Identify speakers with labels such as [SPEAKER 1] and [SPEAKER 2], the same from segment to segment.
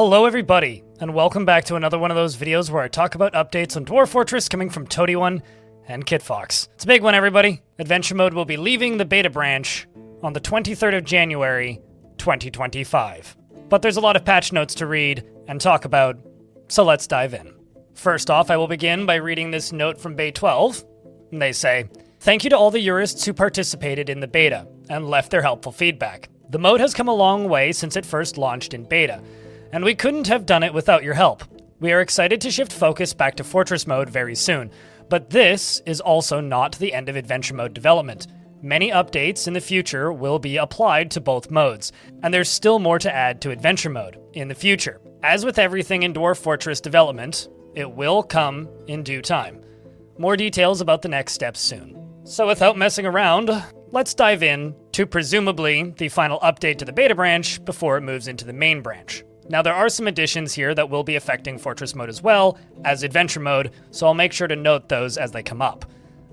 [SPEAKER 1] Hello everybody, and welcome back to another one of those videos where I talk about updates on Dwarf Fortress coming from Toady1 and KitFox. It's a big one, everybody. Adventure mode will be leaving the beta branch on the 23rd of January, 2025. But there's a lot of patch notes to read and talk about, so let's dive in. First off, I will begin by reading this note from Bay 12. And they say, "Thank you to all the jurists who participated in the beta and left their helpful feedback. The mode has come a long way since it first launched in beta, and we couldn't have done it without your help. We are excited to shift focus back to Fortress mode very soon, but this is also not the end of Adventure mode development. Many updates in the future will be applied to both modes, and there's still more to add to Adventure mode in the future. As with everything in Dwarf Fortress development, it will come in due time. More details about the next steps soon." So without messing around, let's dive in to presumably the final update to the beta branch before it moves into the main branch. Now there are some additions here that will be affecting Fortress mode as well as Adventure mode, so I'll make sure to note those as they come up.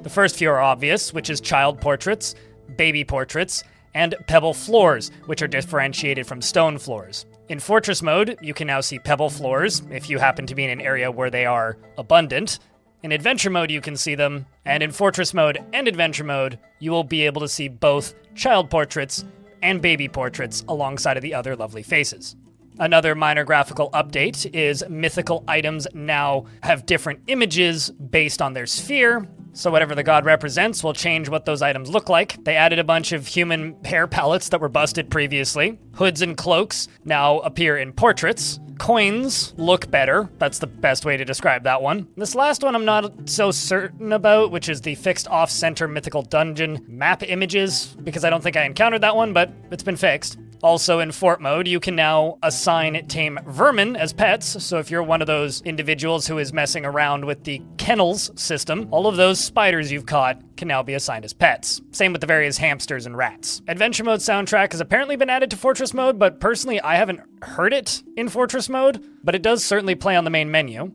[SPEAKER 1] The first few are obvious, which is child portraits, baby portraits, and pebble floors, which are differentiated from stone floors. In Fortress mode, you can now see pebble floors if you happen to be in an area where they are abundant. In Adventure mode, you can see them, and in Fortress mode and Adventure mode, you will be able to see both child portraits and baby portraits alongside of the other lovely faces. Another minor graphical update is mythical items now have different images based on their sphere, so whatever the god represents will change what those items look like. They added a bunch of human hair palettes that were busted previously. Hoods and cloaks now appear in portraits. Coins look better. That's the best way to describe that one. This last one I'm not so certain about, which is the fixed off-center mythical dungeon map images, because I don't think I encountered that one, but it's been fixed. Also in Fort mode, you can now assign tame vermin as pets, so if you're one of those individuals who is messing around with the kennels system, all of those spiders you've caught can now be assigned as pets. Same with the various hamsters and rats. Adventure mode soundtrack has apparently been added to Fortress mode, but personally I haven't heard it in Fortress mode, but it does certainly play on the main menu.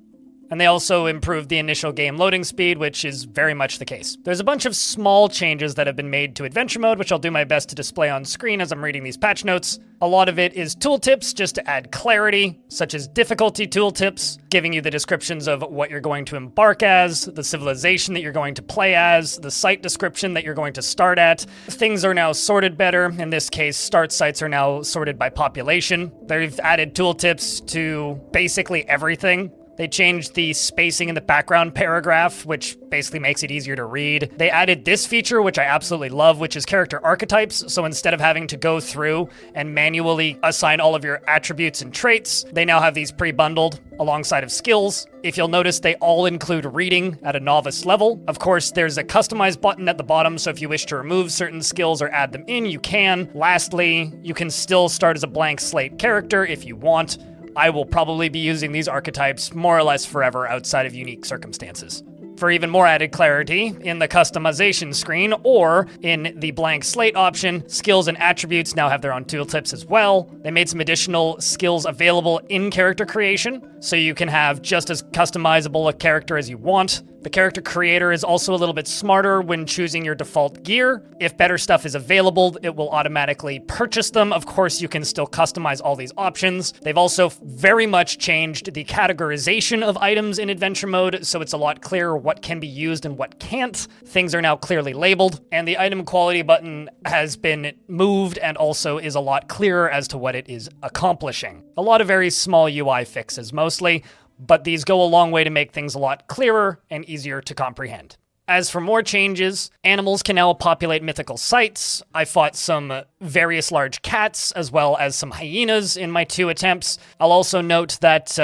[SPEAKER 1] And they also improved the initial game loading speed, which is very much the case. There's a bunch of small changes that have been made to Adventure mode, which I'll do my best to display on screen as I'm reading these patch notes. A lot of it is tooltips just to add clarity, such as difficulty tooltips, giving you the descriptions of what you're going to embark as, the civilization that you're going to play as, the site description that you're going to start at. Things are now sorted better. In this case, start sites are now sorted by population. They've added tooltips to basically everything. They changed the spacing in the background paragraph, which basically makes it easier to read. They added this feature, which I absolutely love, which is character archetypes. So instead of having to go through and manually assign all of your attributes and traits, they now have these pre-bundled alongside of skills. If you'll notice, they all include reading at a novice level. Of course, there's a customize button at the bottom, so if you wish to remove certain skills or add them in, you can. Lastly, you can still start as a blank slate character if you want. I will probably be using these archetypes more or less forever outside of unique circumstances. For even more added clarity, in the customization screen or in the blank slate option, skills and attributes now have their own tooltips as well. They made some additional skills available in character creation, so you can have just as customizable a character as you want. The character creator is also a little bit smarter when choosing your default gear. If better stuff is available, it will automatically purchase them. Of course, you can still customize all these options. They've also very much changed the categorization of items in Adventure mode, so it's a lot clearer what can be used and what can't. Things are now clearly labeled, and the item quality button has been moved and also is a lot clearer as to what it is accomplishing. A lot of very small UI fixes mostly, but these go a long way to make things a lot clearer and easier to comprehend. As for more changes, animals can now populate mythical sites. I fought some various large cats as well as some hyenas in my 2 attempts. I'll also note that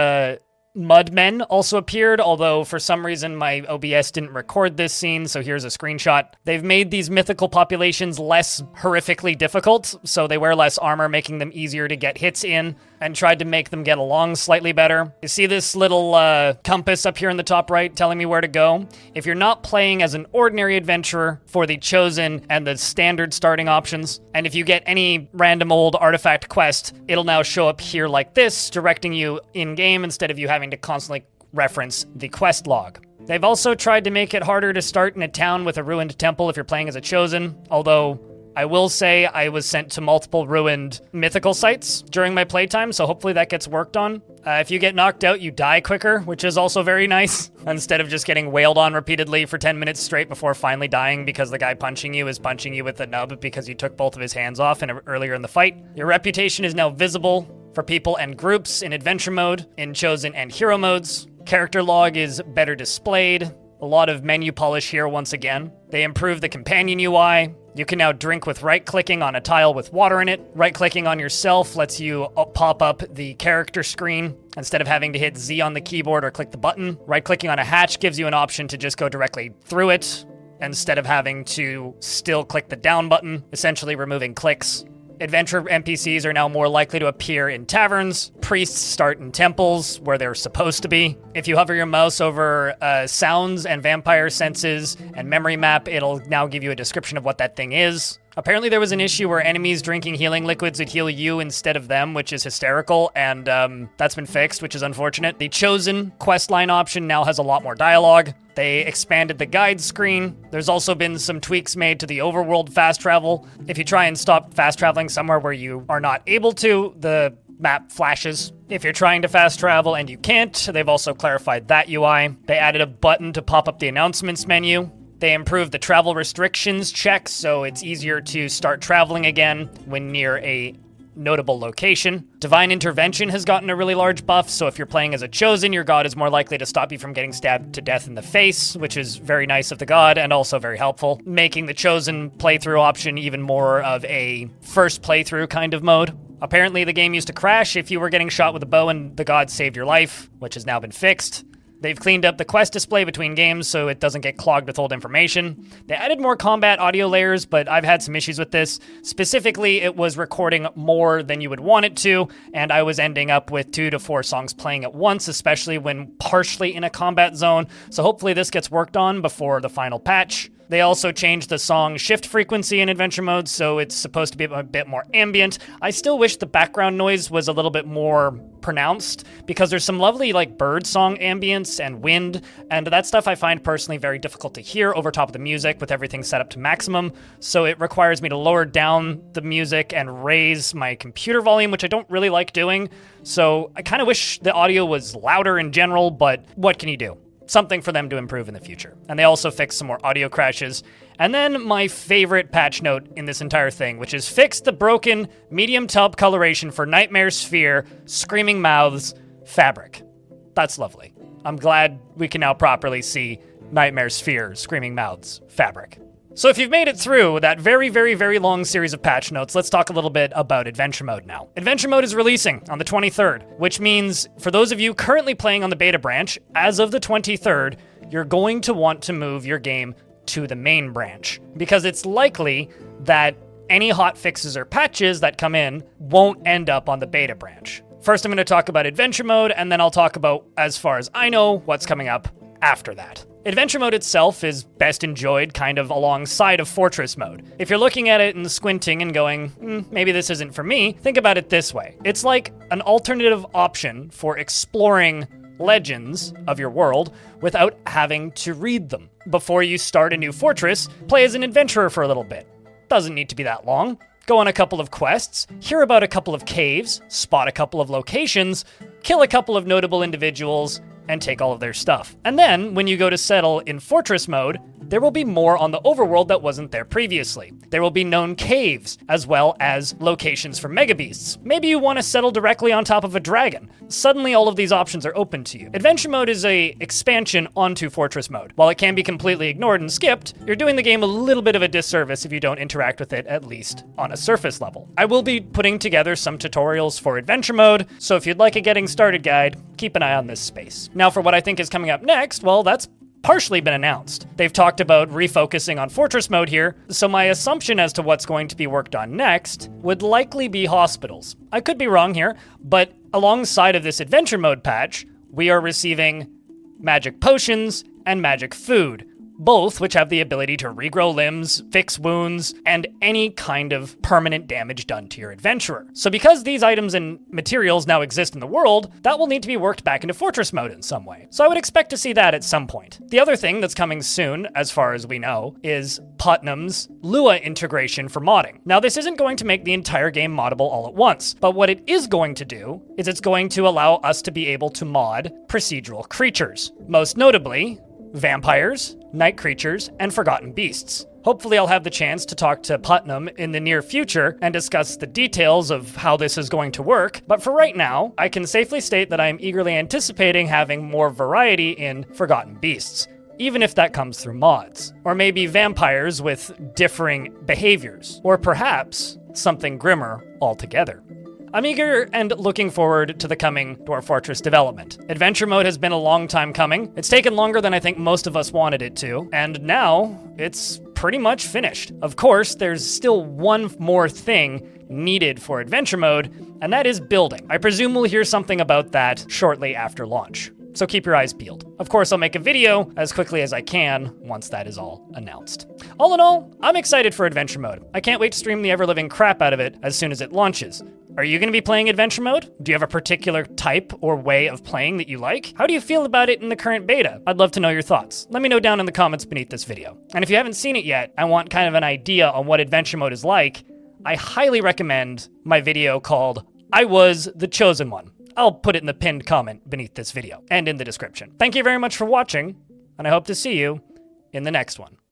[SPEAKER 1] Mudmen also appeared, although for some reason my OBS didn't record this scene, so here's a screenshot. They've made these mythical populations less horrifically difficult, so they wear less armor, making them easier to get hits in, and tried to make them get along slightly better. You see this little compass up here in the top right telling me where to go? If you're not playing as an ordinary adventurer for the chosen and the standard starting options, and if you get any random old artifact quest, it'll now show up here like this, directing you in-game instead of you having to constantly reference the quest log. They've also tried to make it harder to start in a town with a ruined temple if you're playing as a chosen, although I will say I was sent to multiple ruined mythical sites during my playtime, so hopefully that gets worked on. If you get knocked out, you die quicker, which is also very nice. Instead of just getting wailed on repeatedly for 10 minutes straight before finally dying because the guy punching you is punching you with the nub because you took both of his hands off earlier in the fight. Your reputation is now visible for people and groups in adventure mode, in chosen and hero modes. Character log is better displayed. A lot of menu polish here once again. They improved the companion UI. You can now drink with right-clicking on a tile with water in it. Right-clicking on yourself lets you pop up the character screen instead of having to hit Z on the keyboard or click the button. Right-clicking on a hatch gives you an option to just go directly through it instead of having to still click the down button, essentially removing clicks. Adventure NPCs are now more likely to appear in taverns. Priests start in temples, where they're supposed to be. If you hover your mouse over sounds and vampire senses and memory map, it'll now give you a description of what that thing is. Apparently there was an issue where enemies drinking healing liquids would heal you instead of them, which is hysterical, and that's been fixed, which is unfortunate. The Chosen questline option now has a lot more dialogue. They expanded the guide screen. There's also been some tweaks made to the overworld fast travel. If you try and stop fast traveling somewhere where you are not able to, the map flashes. If you're trying to fast travel and you can't, they've also clarified that UI. They added a button to pop up the announcements menu. They improved the travel restrictions check, so it's easier to start traveling again when near a notable location. Divine Intervention has gotten a really large buff, so if you're playing as a Chosen, your god is more likely to stop you from getting stabbed to death in the face, which is very nice of the god and also very helpful, making the Chosen playthrough option even more of a first playthrough kind of mode. Apparently the game used to crash if you were getting shot with a bow and the god saved your life, which has now been fixed. They've cleaned up the quest display between games so it doesn't get clogged with old information. They added more combat audio layers, but I've had some issues with this. Specifically, it was recording more than you would want it to, and I was ending up with 2 to 4 songs playing at once, especially when partially in a combat zone. So hopefully this gets worked on before the final patch. They also changed the song shift frequency in adventure mode, so it's supposed to be a bit more ambient. I still wish the background noise was a little bit more pronounced, because there's some lovely bird song ambience and wind, and that stuff I find personally very difficult to hear over top of the music with everything set up to maximum, so it requires me to lower down the music and raise my computer volume, which I don't really like doing. So I kind of wish the audio was louder in general, but what can you do? Something for them to improve in the future. And they also fixed some more audio crashes. And then my favorite patch note in this entire thing, which is fix the broken medium taupe coloration for Nightmare Sphere, Screaming Mouths, Fabric. That's lovely. I'm glad we can now properly see Nightmare Sphere, Screaming Mouths, Fabric. So if you've made it through that very, very, very long series of patch notes, let's talk a little bit about Adventure Mode now. Adventure Mode is releasing on the 23rd, which means for those of you currently playing on the beta branch, as of the 23rd, you're going to want to move your game to the main branch, because it's likely that any hot fixes or patches that come in won't end up on the beta branch. First, I'm going to talk about Adventure Mode, and then I'll talk about, as far as I know, what's coming up after that. Adventure Mode itself is best enjoyed kind of alongside of Fortress Mode. If you're looking at it and squinting and going, maybe this isn't for me, think about it this way. It's like an alternative option for exploring legends of your world without having to read them. Before you start a new fortress, play as an adventurer for a little bit. Doesn't need to be that long. Go on a couple of quests, hear about a couple of caves, spot a couple of locations, kill a couple of notable individuals, and take all of their stuff. And then, when you go to settle in Fortress Mode, there will be more on the overworld that wasn't there previously. There will be known caves, as well as locations for mega beasts. Maybe you want to settle directly on top of a dragon. Suddenly all of these options are open to you. Adventure Mode is a expansion onto Fortress Mode. While it can be completely ignored and skipped, you're doing the game a little bit of a disservice if you don't interact with it, at least on a surface level. I will be putting together some tutorials for Adventure Mode, so if you'd like a getting started guide, keep an eye on this space. Now for what I think is coming up next, well, that's partially been announced. They've talked about refocusing on Fortress Mode here, so my assumption as to what's going to be worked on next would likely be hospitals. I could be wrong here, but alongside of this Adventure Mode patch, we are receiving magic potions and magic food, both which have the ability to regrow limbs, fix wounds, and any kind of permanent damage done to your adventurer. So because these items and materials now exist in the world, that will need to be worked back into Fortress mode in some way. So I would expect to see that at some point. The other thing that's coming soon, as far as we know, is Putnam's Lua integration for modding. Now this isn't going to make the entire game moddable all at once, but what it is going to do is it's going to allow us to be able to mod procedural creatures. Most notably, vampires, night creatures, and forgotten beasts. Hopefully I'll have the chance to talk to Putnam in the near future and discuss the details of how this is going to work, but for right now, I can safely state that I am eagerly anticipating having more variety in forgotten beasts, even if that comes through mods. Or maybe vampires with differing behaviors, or perhaps something grimmer altogether. I'm eager and looking forward to the coming Dwarf Fortress development. Adventure mode has been a long time coming. It's taken longer than I think most of us wanted it to, and now it's pretty much finished. Of course, there's still one more thing needed for adventure mode, and that is building. I presume we'll hear something about that shortly after launch. So keep your eyes peeled. Of course, I'll make a video as quickly as I can once that is all announced. All in all, I'm excited for adventure mode. I can't wait to stream the ever-living crap out of it as soon as it launches. Are you going to be playing adventure mode? Do you have a particular type or way of playing that you like? How do you feel about it in the current beta? I'd love to know your thoughts. Let me know down in the comments beneath this video. And if you haven't seen it yet, I want kind of an idea on what adventure mode is like, I highly recommend my video called I Was the Chosen One. I'll put it in the pinned comment beneath this video and in the description. Thank you very much for watching, and I hope to see you in the next one.